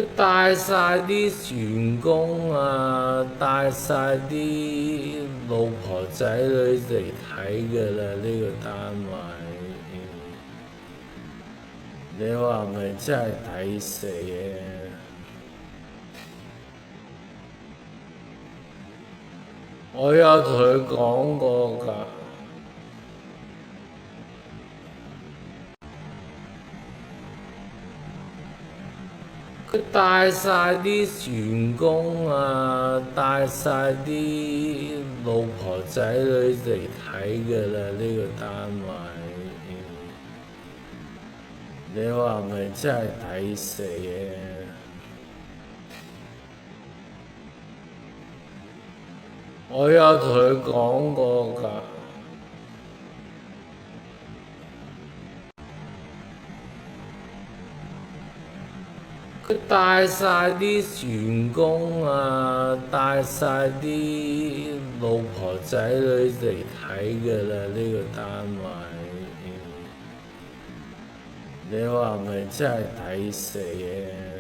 佢帶晒啲員工啊，帶晒啲老婆仔女嚟睇嘅啦，呢個單位，你話咪真係抵死啊！我有同佢講過㗎。佢帶晒啲員工啊，帶晒啲老婆仔女嚟睇嘅啦，呢個單位，你話咪真係抵死啊！我有同佢講過㗎。佢帶晒啲員工啊，帶晒啲老婆仔女嚟睇嘅啦，呢個單位，你話咪真係抵死啊！